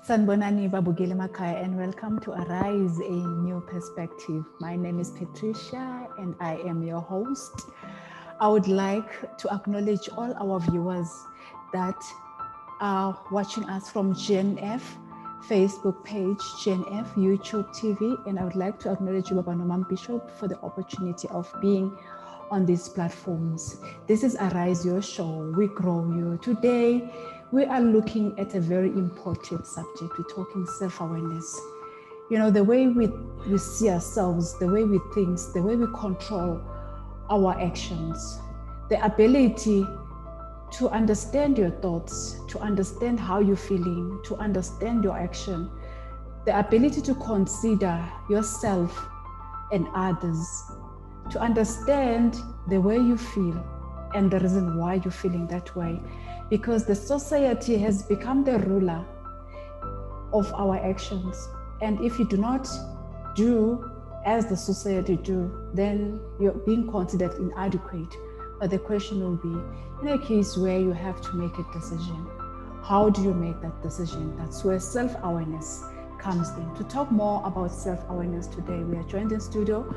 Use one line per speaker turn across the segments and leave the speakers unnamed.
Sanbonani Babugile Makaya, and welcome to Arise, a New Perspective. My name is Patricia and I am your host. I would like to acknowledge all our viewers that are watching us from GNF Facebook page, GNF YouTube TV, and I would like to acknowledge you, Baba Nomam Bishop, for the opportunity of being on these platforms. This is Arise, your show. We grow you. Today, we are looking at a very important subject. We're talking self-awareness. You know, the way we see ourselves, the way we think, the way we control our actions, the ability to understand your thoughts, to understand how you're feeling, to understand your action, the ability to consider yourself and others, to understand the way you feel and the reason why you're feeling that way. Because the society has become the ruler of our actions. And if you do not do as the society do, then you're being considered inadequate. But the question will be, in a case where you have to make a decision, how do you make that decision? That's where self-awareness comes in. To talk more about self-awareness today, we are joined in studio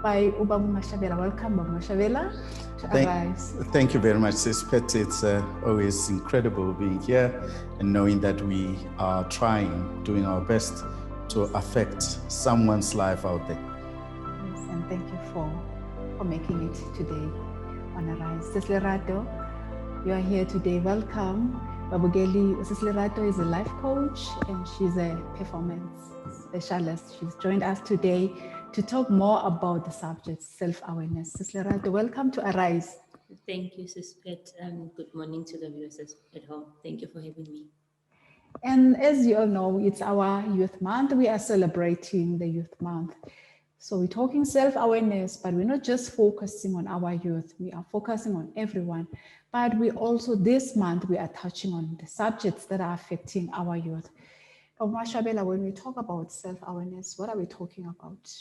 by Mashabela. Welcome, Mashabela, to Arise.
Thank you very much, Sis Pet. It's always incredible being here and knowing that we are doing our best to affect someone's life out there.
Yes, and thank you for making it today on Arise. Sis Lerato, you are here today. Welcome. Babugeli, Sis Lerato is a life coach and she's a performance specialist. She's joined us today to talk more about the subject, self-awareness. Sis Lerato, welcome to Arise.
Thank you, Sis Pet, and good morning to the viewers at home. Thank you for having me.
And as you all know, it's our Youth Month. We are celebrating the Youth Month. So we're talking self-awareness, but we're not just focusing on our youth. We are focusing on everyone. But we also, this month, we are touching on the subjects that are affecting our youth. But Mashabela, when we talk about self-awareness, what are we talking about?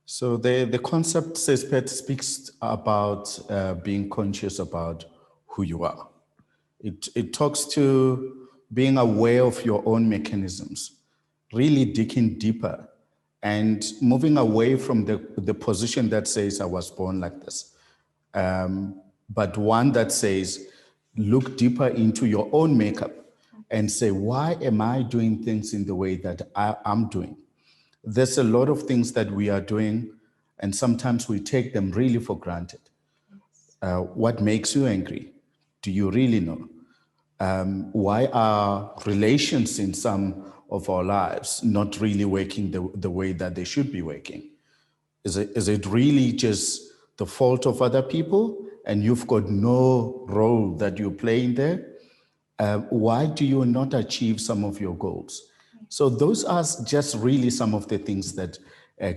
So the concept, Says Pet, speaks about being conscious about who you are. It talks to being aware of your own mechanisms, really digging deeper and moving away from the position that says I was born like this. But one that says, look deeper into your own makeup and say, why am I doing things in the way that I'm doing? There's a lot of things that we are doing, and sometimes we take them really for granted. What makes you angry? Do you really know? Why are relations in some of our lives not really working the way that they should be working? Is it really just the fault of other people and you've got no role that you play in there? Why do you not achieve some of your goals? So those are just really some of the things that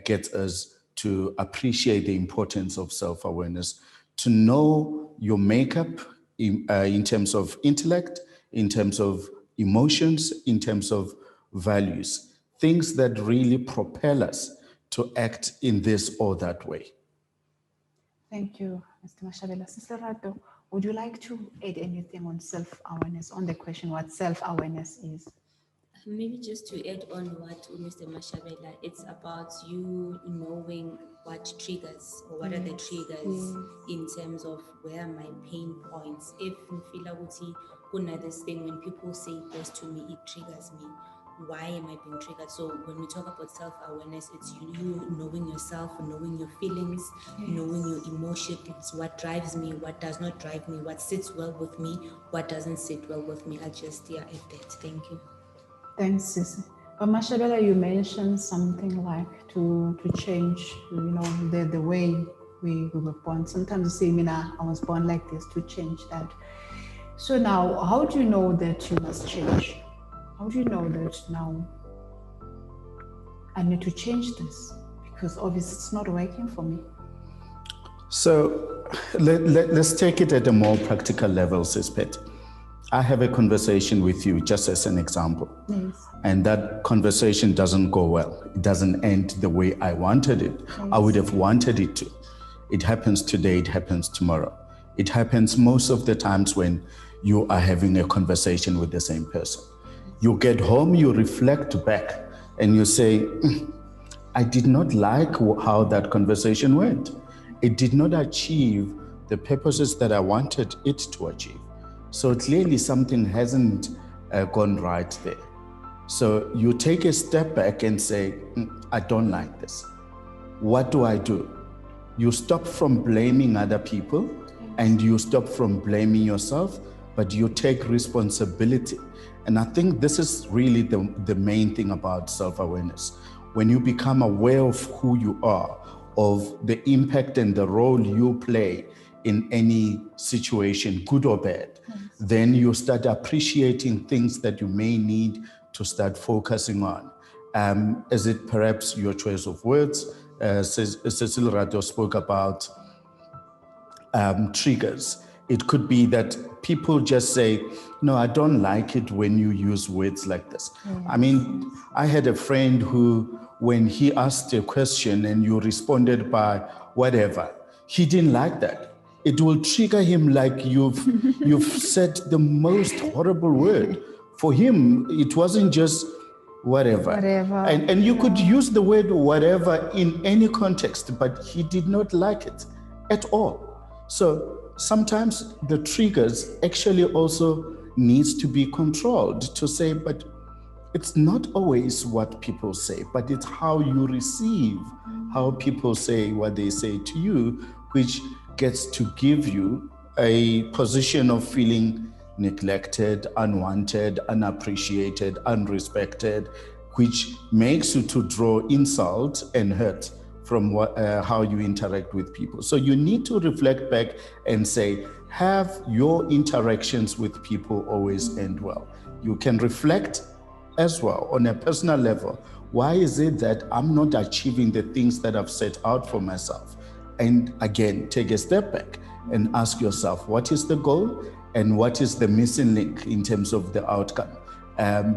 get us to appreciate the importance of self-awareness, to know your makeup in terms of intellect, in terms of emotions, in terms of values, things that really propel us to act in this or that way.
Thank you, Mr. Mashabela. Sister Lerato, would you like to add anything on self-awareness, on the question what self-awareness is?
Maybe just to add on what Mr. Mashabela, it's about you knowing what triggers or what are the triggers in terms of where my pain points. If you feel like this thing, when people say this to me, it triggers me. Why am I being triggered? So when we talk about self-awareness, it's you knowing yourself, knowing your feelings, knowing your emotions, what drives me, what does not drive me, what sits well with me, what doesn't sit well with me. I just add that. Thank you.
Thanks, Sissy. But Mashabela, you mentioned something like to change, the way we were born. Sometimes you say, Mina, I was born like this, to change that. So now, how do you know that you must change? How do you know that now I need to change this? Because obviously it's not working for me.
So let's take it at a more practical level, Sis Pet. I have a conversation with you, just as an example.
Yes.
And that conversation doesn't go well. It doesn't end the way I wanted it. Yes. I would have wanted it to. It happens today, it happens tomorrow. It happens most of the times when you are having a conversation with the same person. You get home, you reflect back, and you say, I did not like how that conversation went. It did not achieve the purposes that I wanted it to achieve. So clearly something hasn't gone right there. So you take a step back and say, I don't like this. What do? You stop from blaming other people and you stop from blaming yourself, but you take responsibility. And I think this is really the main thing about self-awareness. When you become aware of who you are, of the impact and the role you play in any situation, good or bad, then you start appreciating things that you may need to start focusing on. Is it perhaps your choice of words? Lerato spoke about triggers. It could be that people just say, no, I don't like it when you use words like this. I mean, I had a friend who, when he asked a question and you responded by whatever, he didn't like that. It will trigger him like you've said the most horrible word. For him, it wasn't just whatever. And you could use the word whatever in any context, but he did not like it at all. So sometimes the triggers actually also needs to be controlled to say, but it's not always what people say, but it's how you receive, how people say what they say to you, which gets to give you a position of feeling neglected, unwanted, unappreciated, unrespected, which makes you to draw insult and hurt from how you interact with people. So you need to reflect back and say, have your interactions with people always end well? You can reflect as well on a personal level. Why is it that I'm not achieving the things that I've set out for myself? And again, take a step back and ask yourself, what is the goal and what is the missing link in terms of the outcome?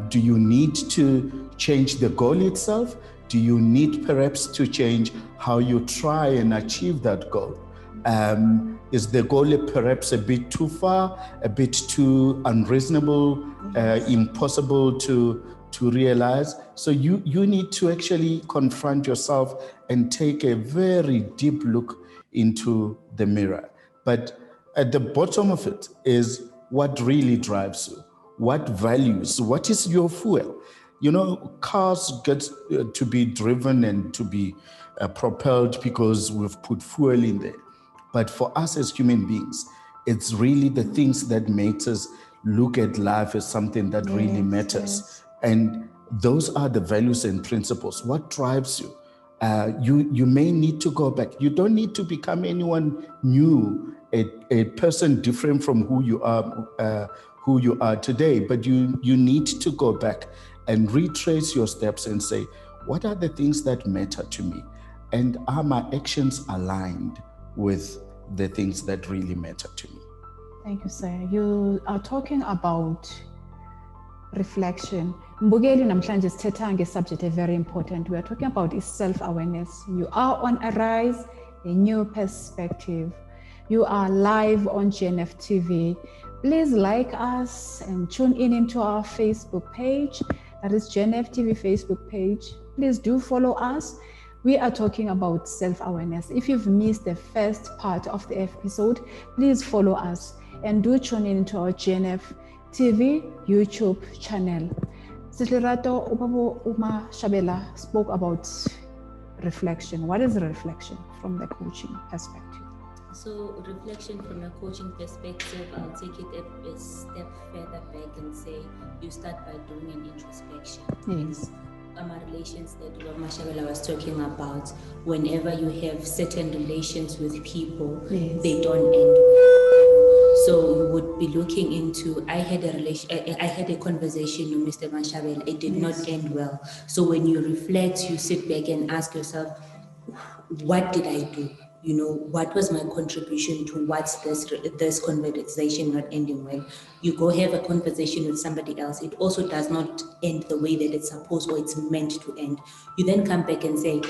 Do you need to change the goal itself? Do you need perhaps to change how you try and achieve that goal? Is the goal perhaps a bit too far, a bit too unreasonable, impossible to realize? So you need to actually confront yourself and take a very deep look into the mirror. But at the bottom of it is what really drives you, what values, what is your fuel? You know, cars get to be driven and to be propelled because we've put fuel in there. But for us as human beings, it's really the things that makes us look at life as something that really matters. And those are the values and principles. What drives you? You may need to go back. You don't need to become anyone new, a person different from who you are today, but you need to go back and retrace your steps and say, what are the things that matter to me? And are my actions aligned with the things that really matter to me?
Thank you, sir. You are talking about reflection. Mbugeli namhlanje sithetha nge-subject very important. We are talking about is self-awareness. You are on a rise, a new perspective. You are live on GNF TV. Please like us and tune in into our Facebook page. That is GNF TV Facebook page. Please do follow us. We are talking about self-awareness. If you've missed the first part of the episode, please follow us and do tune in to our GNF TV YouTube channel. Lerato, Mashabela spoke about reflection. What is reflection from the coaching perspective?
So reflection from a coaching perspective, I'll take it a step further back and say you start by doing an introspection.
Yes.
My relations that Mashabela was talking about, whenever you have certain relations with people, they don't end well. So you would be looking into, I had a conversation with Mr. Mashabela, it did not end well. So when you reflect, you sit back and ask yourself, what did I do? You know, what was my contribution to what's this conversation not ending well? You go have a conversation with somebody else. It also does not end the way that it's supposed or it's meant to end. You then come back and say,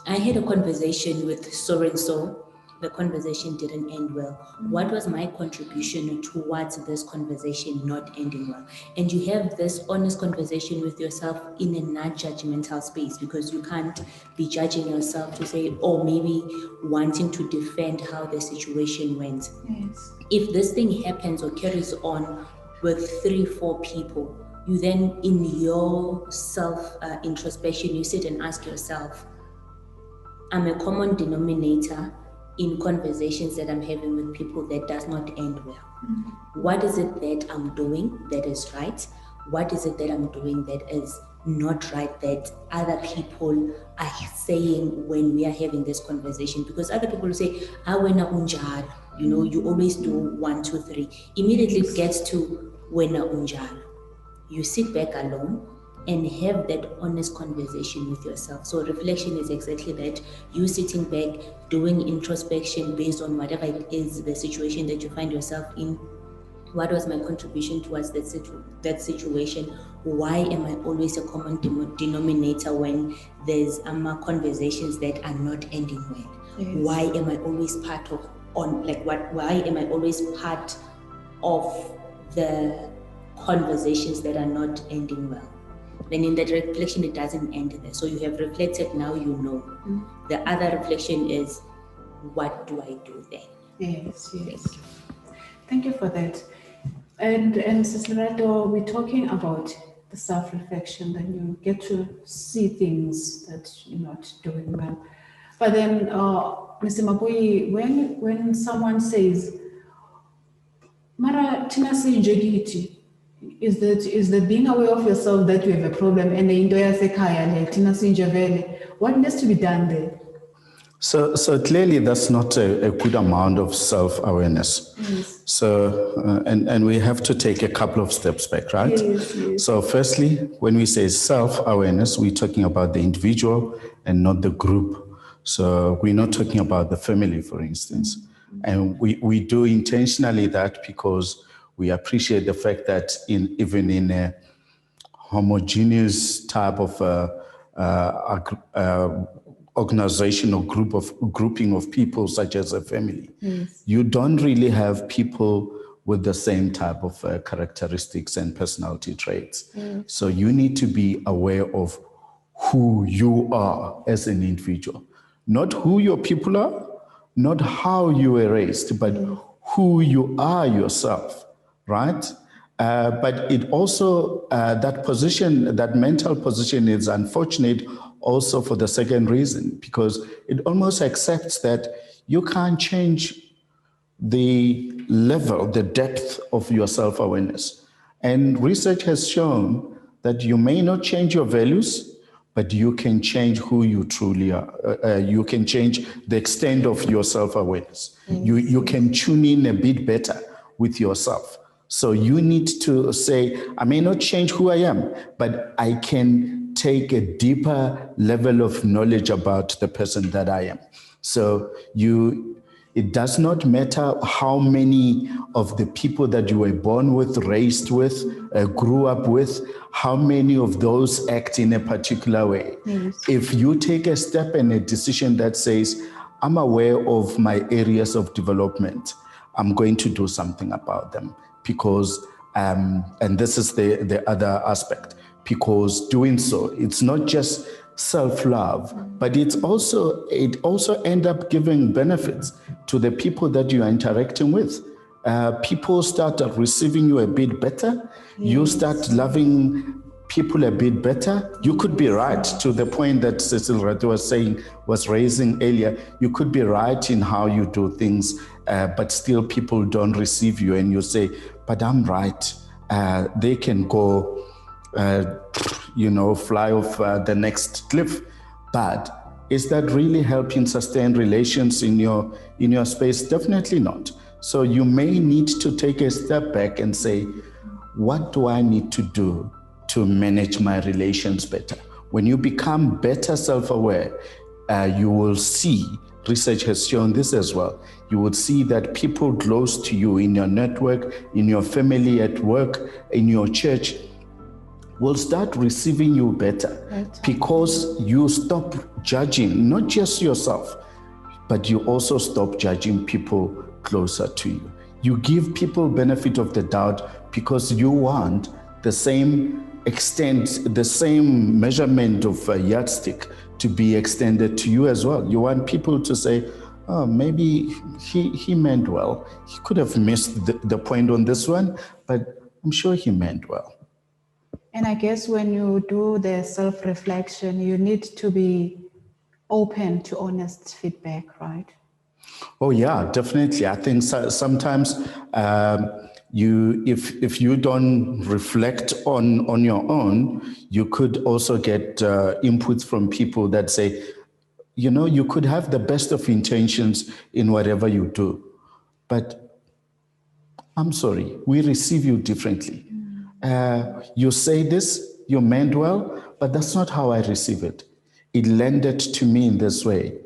I had a conversation with so-and-so. the conversation didn't end well. What was my contribution towards this conversation not ending well? And you have this honest conversation with yourself in a non-judgmental space, because you can't be judging yourself to say, or maybe wanting to defend how the situation went.
Yes.
If this thing happens or carries on with 3-4 people, you then in your self introspection, you sit and ask yourself, I'm a common denominator in conversations that I'm having with people that does not end well. What is it that I'm doing that is right? What is it that I'm doing that is not right, that other people are saying when we are having this conversation? Because other people say, wena unjalo, you always do 1, 2, 3. Immediately it gets to wena unjalo. You sit back alone and have that honest conversation with yourself. So reflection is exactly that. You sitting back, doing introspection based on whatever it is, the situation that you find yourself in. What was my contribution towards that situation? Why am I always a common denominator when there's conversations that are not ending well? Yes. Why am I always part of why am I always part of the conversations that are not ending well? Then in that reflection, it doesn't end there. So you have reflected, now you know. The other reflection is, what do I do then?
Yes. Thank you for that. And Mrs. Lerato, we're talking about the self-reflection, that you get to see things that you're not doing well. But then, Mr. Maboi, when someone says, Mara tina sinjegiti, is that being aware of yourself that you have a problem, and what needs to be done there?
So clearly that's not a good amount of self-awareness.
Yes.
So, and we have to take a couple of steps back, right?
Yes.
So firstly, when we say self-awareness, we're talking about the individual and not the group. So we're not talking about the family, for instance. And we do intentionally that because we appreciate the fact that even in a homogeneous type of organization or grouping of people, such as a family, you don't really have people with the same type of characteristics and personality traits. So you need to be aware of who you are as an individual, not who your people are, not how you were raised, but who you are yourself, right? But it also, that mental position is unfortunate also for the second reason, because it almost accepts that you can't change the level, the depth of your self-awareness. And research has shown that you may not change your values, but you can change who you truly are. You can change the extent of your self-awareness. You can tune in a bit better with yourself. So you need to say, I may not change who I am, but I can take a deeper level of knowledge about the person that I am. So it does not matter how many of the people that you were born with, raised with, grew up with, how many of those act in a particular way. If you take a step and a decision that says, I'm aware of my areas of development, I'm going to do something about them, because, and this is the other aspect, because doing so, it's not just self-love, but it also end up giving benefits to the people that you are interacting with. People start receiving you a bit better. You start loving people a bit better. You could be right to the point that Cecil Rato was raising earlier. You could be right in how you do things, but still people don't receive you, and you say, but I'm right. They can go fly off the next cliff. But is that really helping sustain relations in your space? Definitely not. So you may need to take a step back and say, what do I need to do to manage my relations better? When you become better self-aware, you will see, research has shown this as well, you would see that people close to you in your network, in your family, at work, in your church, will start receiving you better, because you stop judging not just yourself, but you also stop judging people closer to you. You give people benefit of the doubt because you want the same extent, the same measurement of a yardstick to be extended to you as well. You want people to say, oh, maybe he meant well. He could have missed the point on this one, but I'm sure he meant well.
And I guess when you do the self-reflection, you need to be open to honest feedback, right?
Oh yeah, definitely. I think sometimes if you don't reflect on your own, you could also get inputs from people that say, you could have the best of intentions in whatever you do, but I'm sorry, we receive you differently. You say this, you meant well, but that's not how I receive it. It landed to me in this way,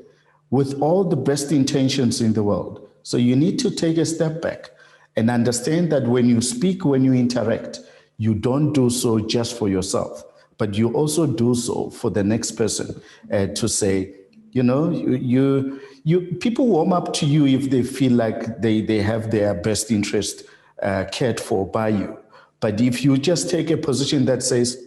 with all the best intentions in the world. So you need to take a step back and understand that when you speak, when you interact, you don't do so just for yourself, but you also do so for the next person to say, people warm up to you if they feel like they have their best interest cared for by you. But if you just take a position that says,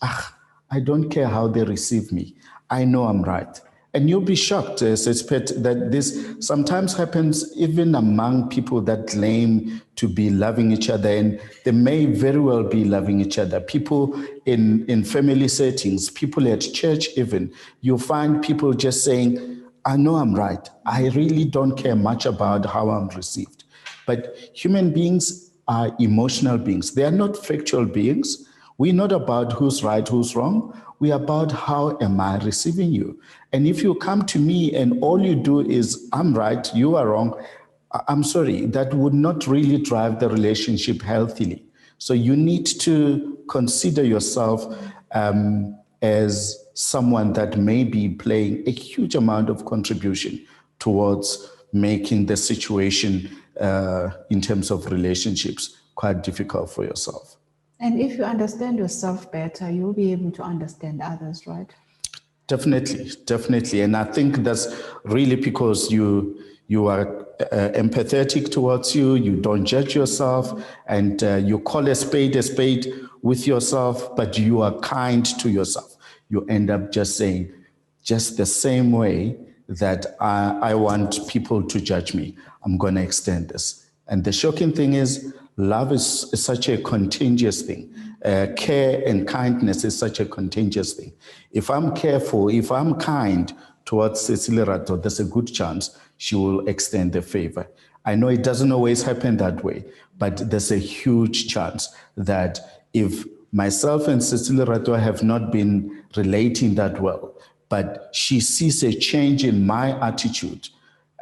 I don't care how they receive me, I know I'm right. And you'll be shocked, Sespet, that this sometimes happens even among people that claim to be loving each other, and they may very well be loving each other. People in family settings, people at church even, you find people just saying, I know I'm right. I really don't care much about how I'm received. But human beings are emotional beings. They are not factual beings. We're not about who's right, who's wrong. We're about how am I receiving you. And if you come to me and all you do is, I'm right, you are wrong, I'm sorry, that would not really drive the relationship healthily. So you need to consider yourself as someone that may be playing a huge amount of contribution towards making the situation in terms of relationships quite difficult for yourself.
And if you understand yourself better, you'll be able to understand others, right?
Definitely. And I think that's really because you are empathetic towards you don't judge yourself, and you call a spade with yourself, but you are kind to yourself. You end up just saying, just the same way that I want people to judge me, I'm going to extend this. And the shocking thing is, love is such a contagious thing. Care and kindness is such a contagious thing. If I'm careful, if I'm kind towards Lerato, there's a good chance she will extend the favor. I know it doesn't always happen that way, but there's a huge chance that if myself and Lerato have not been relating that well, but she sees a change in my attitude,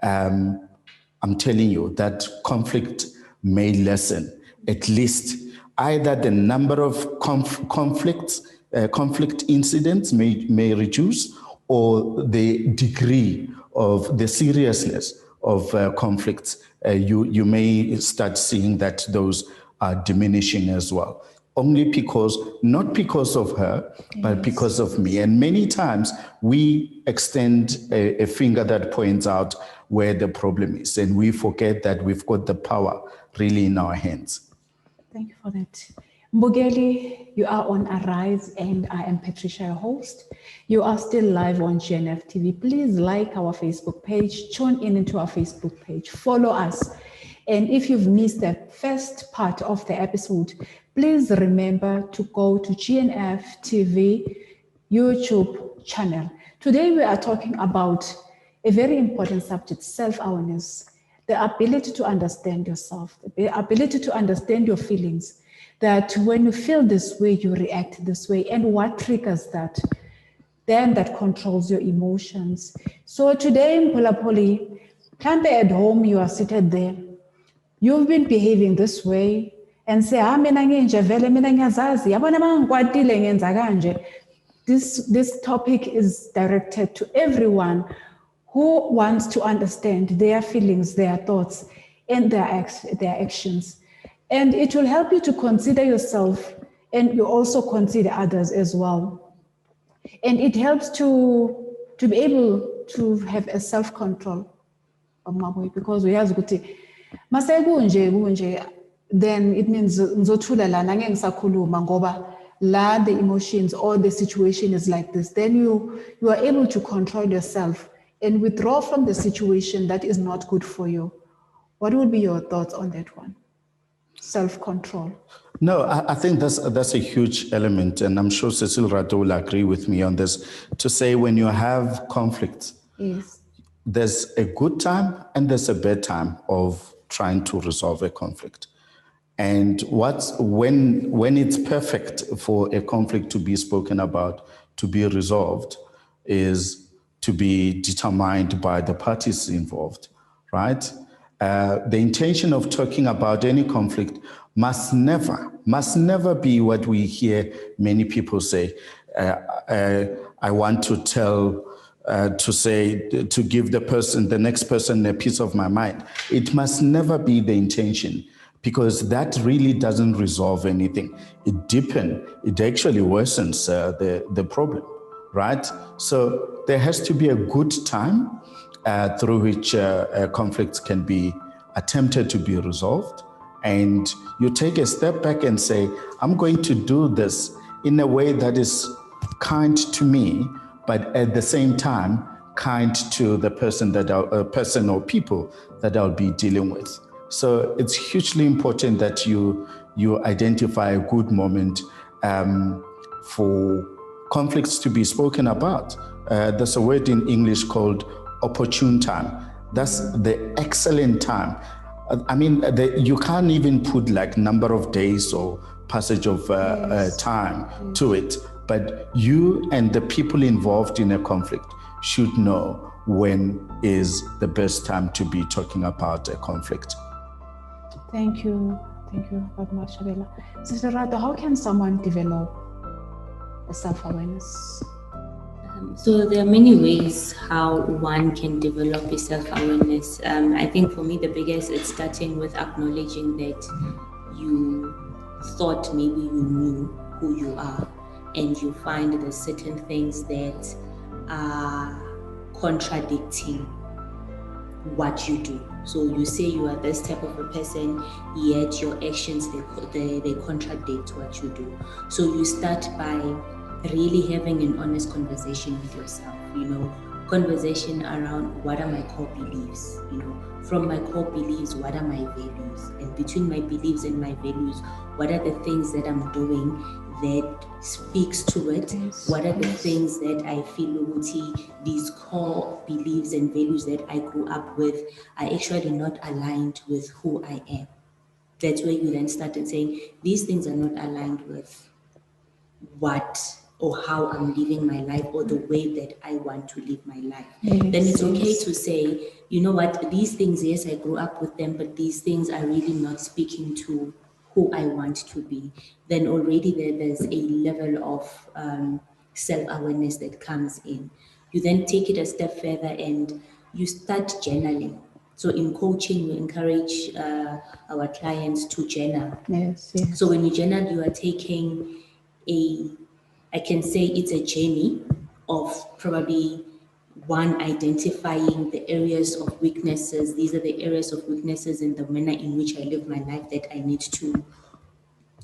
I'm telling you that conflict may lessen. At least either the number of conflict incidents may reduce, or the degree of the seriousness of conflicts. You may start seeing that those are diminishing as well. Only because, not because of her, but because of me. And many times we extend a finger that points out where the problem is, and we forget that we've got the power really in our hands.
Thank you for that. Mbogeli, you are on Arise, and I am Patricia, your host. You are still live on GNF TV. Please like our Facebook page, tune in into our Facebook page, follow us. And if you've missed the first part of the episode, please remember to go to GNF TV YouTube channel. Today we are talking about a very important subject, self-awareness, the ability to understand yourself, the ability to understand your feelings, that when you feel this way, you react this way, and what triggers that, then that controls your emotions. So today, Mpolapoli, at home, you are seated there, you've been behaving this way, and say, this topic is directed to everyone who wants to understand their feelings, their thoughts, and their actions. And it will help you to consider yourself, and you also consider others as well. And it helps to be able to have a self-control. Maboi, because uyazi ukuthi mase kunje then it means ngizothula lana angeke ngisakhuluma ngoba la the emotions or the situation is like this, then you are able to control yourself and withdraw from the situation that is not good for you. What would be your thoughts on that one? Self-control.
No, I think that's a huge element, and I'm sure Cecil Lerato will agree with me on this, to say when you have conflict,
Yes.
there's a good time and there's a bad time of trying to resolve a conflict. And when it's perfect for a conflict to be spoken about, to be resolved, is to be determined by the parties involved, right? The intention of talking about any conflict must never be what we hear many people say. I want to tell, to give the next person a piece of my mind. It must never be the intention, because that really doesn't resolve anything. It actually worsens the problem, right? So there has to be a good time through which conflicts can be attempted to be resolved. And you take a step back and say, I'm going to do this in a way that is kind to me, but at the same time, kind to the person or people that I'll be dealing with. So it's hugely important that you identify a good moment for conflicts to be spoken about. There's a word in English called opportune time. That's the excellent time. I mean, you can't even put like number of days or passage of time to it, but you and the people involved in a conflict should know when is the best time to be talking about a conflict.
Thank you, Mashabela. Sister Lerato, how can someone develop a self-awareness?
So there are many ways how one can develop a self-awareness. I think for me, the biggest is starting with acknowledging that you thought maybe you knew who you are, and you find there's certain things that are contradicting what you do. So you say you are this type of a person, yet your actions, they contradict what you do. So you start by really having an honest conversation with yourself, conversation around what are my core beliefs, from my core beliefs, what are my values, and between my beliefs and my values, what are the things that I'm doing that speaks to it? What are the things that I feel these core beliefs and values that I grew up with are actually not aligned with who I am? That's where you then started saying, these things are not aligned with what or how I'm living my life or the way that I want to live my life. Then it's okay to say, you know what, these things, yes, I grew up with them, but these things are really not speaking to who I want to be. Then already there's a level of self-awareness that comes in. You then take it a step further and you start journaling. So in coaching, we encourage our clients to journal.
Yes.
So when you journal, you are taking I can say it's a journey of probably one, identifying the areas of weaknesses. These are the areas of weaknesses in the manner in which I live my life that I need to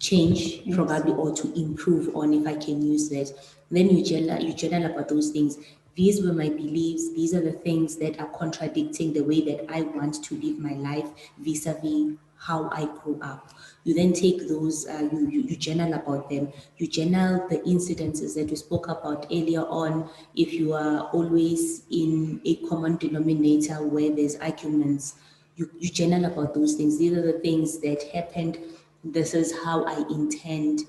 change, probably, or to improve on, if I can use that. Then you journal about those things. These were my beliefs. These are the things that are contradicting the way that I want to live my life vis-a-vis how I grew up. You then take those, you journal about them. You journal the incidences that we spoke about earlier on. If you are always in a common denominator where there's arguments, you journal about those things. These are the things that happened. This is how I intend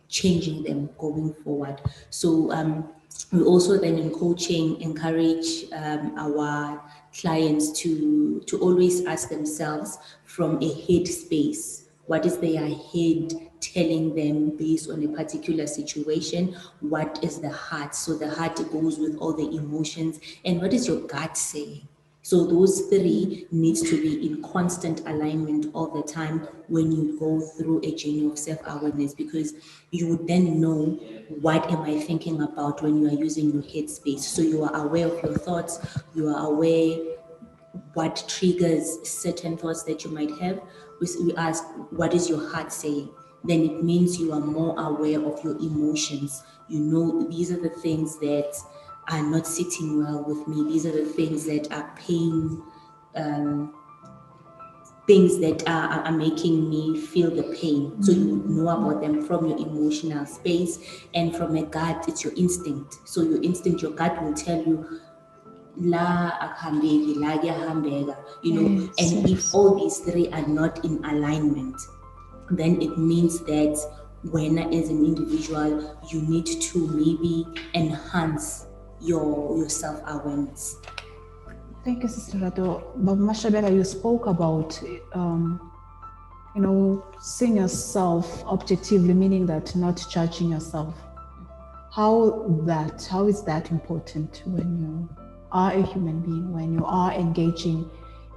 changing them going forward. So we also then in coaching encourage our clients to always ask themselves from a head space, what is their head telling them based on a particular situation? What is the heart? So the heart goes with all the emotions. And what is your gut saying? So those three needs to be in constant alignment all the time when you go through a journey of self-awareness, because you would then know, what am I thinking about when you are using your headspace? So you are aware of your thoughts, you are aware what triggers certain thoughts that you might have. We ask, what is your heart saying? Then it means you are more aware of your emotions. You know, these are the things that are not sitting well with me. These are the things that are pain, things that are making me feel the pain. So you would know about them from your emotional space, and from a gut, it's your instinct. So your instinct, your gut will tell you, la akuhambeki, la kuyahambeka, you know.
Yes,
and
yes.
if all these three are not in alignment, then it means that when, as an individual, you need to maybe enhance your self-awareness.
Thank you, Sister Lerato. But Mashabela, you spoke about, seeing yourself objectively, meaning that not judging yourself. How is that important when you are a human being, when you are engaging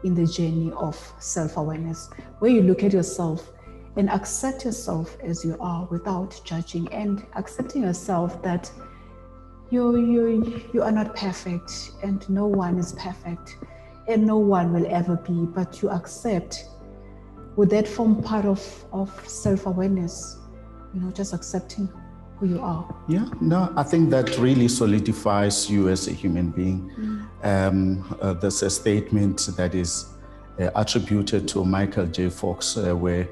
in the journey of self-awareness, where you look at yourself and accept yourself as you are without judging, and accepting yourself that you are not perfect, and no one is perfect, and no one will ever be, but you accept. Would that form part of self-awareness? Just accepting who you are.
Yeah, no, I think that really solidifies you as a human being. There's a statement that is attributed to Michael J. Fox where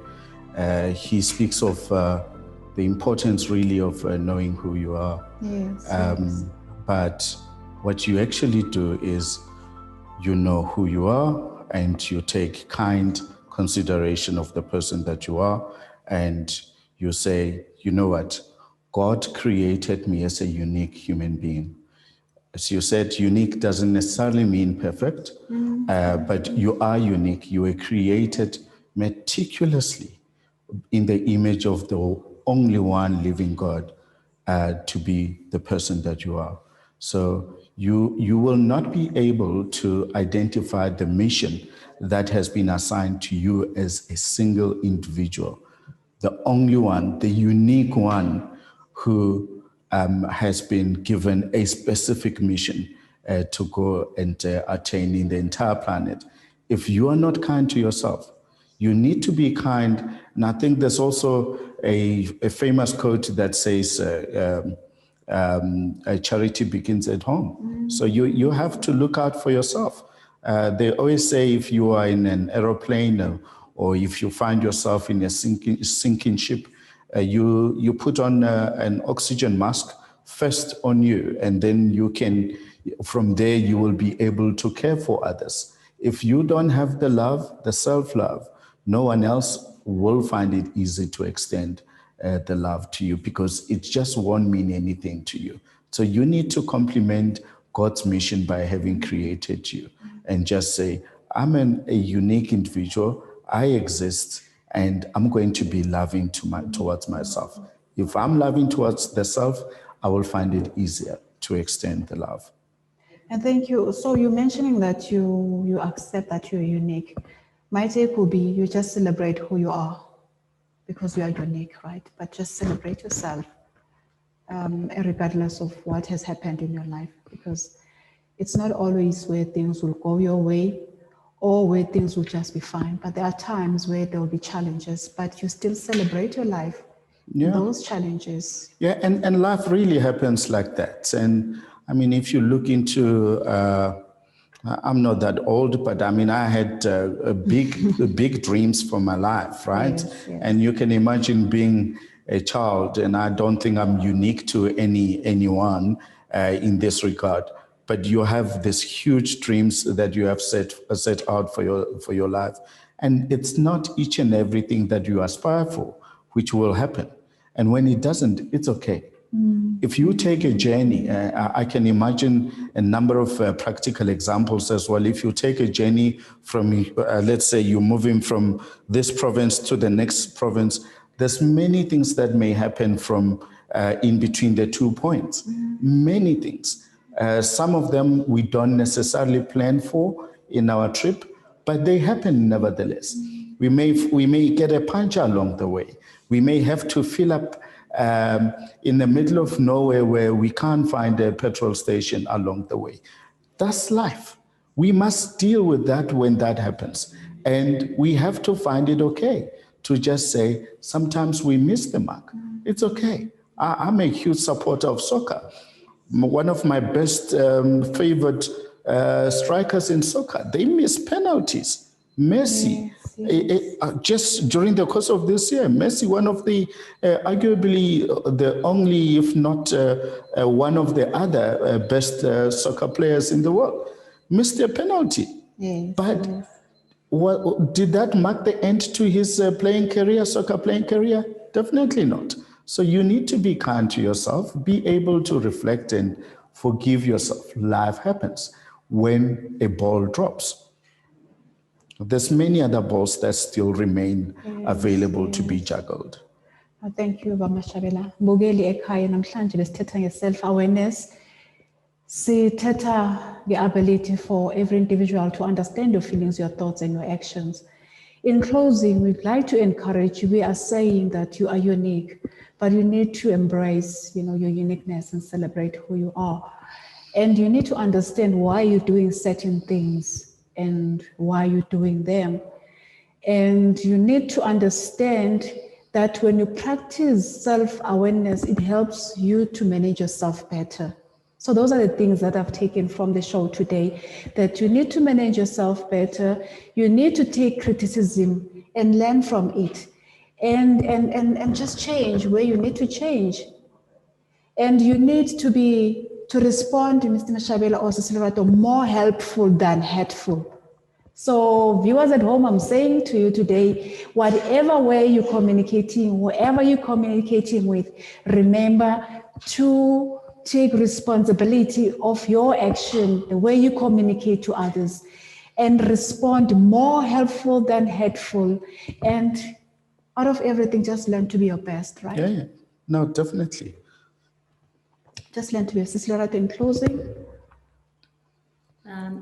he speaks of the importance really of knowing who you are.
Yes.
But what you actually do is you know who you are, and you take kind consideration of the person that you are, and you say, you know what, God created me as a unique human being. As you said, unique doesn't necessarily mean perfect, but you are unique. You were created meticulously in the image of the only one living God to be the person that you are. So you will not be able to identify the mission that has been assigned to you as a single individual. The only one, the unique one who has been given a specific mission to go and attain in the entire planet. If you are not kind to yourself, you need to be kind. And I think there's also a famous quote that says, charity begins at home. So you have to look out for yourself. They always say if you are in an aeroplane or if you find yourself in a sinking ship, you put on an oxygen mask first on you, and then you can, from there, you will be able to care for others. If you don't have the love, the self-love, no one else will find it easy to extend the love to you, because it just won't mean anything to you. So you need to complement God's mission by having created you and just say, I'm a unique individual, I exist, and I'm going to be loving towards myself. If I'm loving towards the self, I will find it easier to extend the love.
And thank you. So you're mentioning that you accept that you're unique. My take will be you just celebrate who you are because you are unique, right? But just celebrate yourself, regardless of what has happened in your life, because it's not always where things will go your way or where things will just be fine. But there are times where there will be challenges, but you still celebrate your life.
Yeah.
Those challenges.
Yeah, and life really happens like that. And I mean, if you look into, I'm not that old, but I mean, I had big dreams for my life, right?
Yes, yes.
And you can imagine being a child, and I don't think I'm unique to anyone in this regard. But you have these huge dreams that you have set out for your life, and it's not each and everything that you aspire for which will happen. And when it doesn't, it's okay. If you take a journey, I can imagine a number of practical examples as well. If you take a journey from, let's say you're moving from this province to the next province, there's many things that may happen from in between the 2 points. Many things. Some of them we don't necessarily plan for in our trip, but they happen nevertheless. We may get a puncture along the way. We may have to fill up in the middle of nowhere where we can't find a petrol station along the way. That's life. We must deal with that when that happens. And we have to find it okay to just say, sometimes we miss the mark. It's okay. I'm a huge supporter of soccer. One of my best favorite strikers in soccer, they miss penalties. Messi, just during the course of this year, Messi, one of the arguably the only, if not one of the other best soccer players in the world, missed a penalty. But what, did that mark the end to his playing career, soccer playing career? Definitely not. So you need to be kind to yourself, be able to reflect and forgive yourself. Life happens when a ball drops. There's many other balls that still remain available to be juggled.
Thank you, Mashabela. Mbogeli ekhaya namhlanje besithetha nge-self-awareness. Sithetha the ability for every individual to understand your feelings, your thoughts, and your actions. In closing, we'd like to encourage you. We are saying that you are unique, but you need to embrace, your uniqueness and celebrate who you are. And you need to understand why you're doing certain things and why you're doing them. And you need to understand that when you practice self-awareness, it helps you to manage yourself better. So those are the things that I've taken from the show today, that you need to manage yourself better. You need to take criticism and learn from it and just change where you need to change. And you need to respond to Mr. Mashabela or Sister Lerato more helpful than hurtful. So viewers at home, I'm saying to you today, whatever way you're communicating, whoever you're communicating with, remember to take responsibility of your action, the way you communicate to others, and respond more helpful than hurtful. And out of everything, just learn to be your best, right?
Yeah. No, definitely.
Just learn to be your best. Lerato, in closing?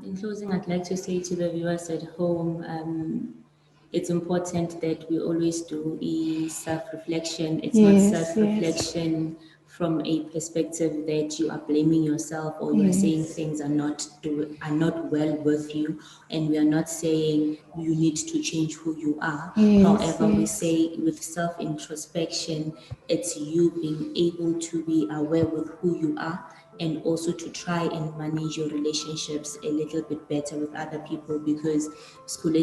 In closing, I'd like to say to the viewers at home, it's important that we always do a self-reflection. It's not self-reflection from a perspective that you are blaming yourself or you are saying things are not well with you, and we are not saying you need to change who you are. However, we say with self-introspection, it's you being able to be aware with who you are, and also to try and manage your relationships a little bit better with other people, because so with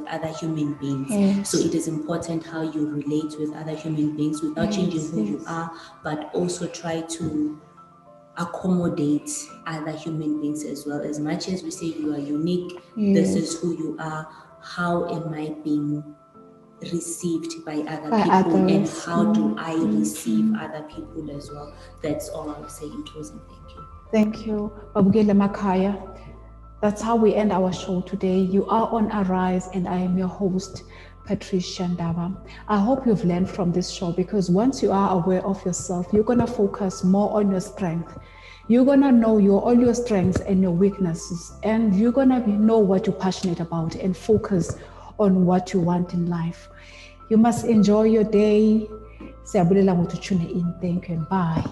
other human beings. So it is important how you relate with other human beings without changing who you are, but also try to accommodate other human beings as well. As much as we say you are unique, this is who you are, how am I being received by other people, and how do I receive other people as well? That's all I'll say in closing. Thank you.
Thank you, Babugela Makaya. That's how we end our show today. You are on Arise, and I am your host, Patricia Ndaba. I hope you've learned from this show, because once you are aware of yourself, you're going to focus more on your strength. You're going to know all your strengths and your weaknesses, and you're going to know what you're passionate about and focus on what you want in life. You must enjoy your day. Tune in. Thank you and bye.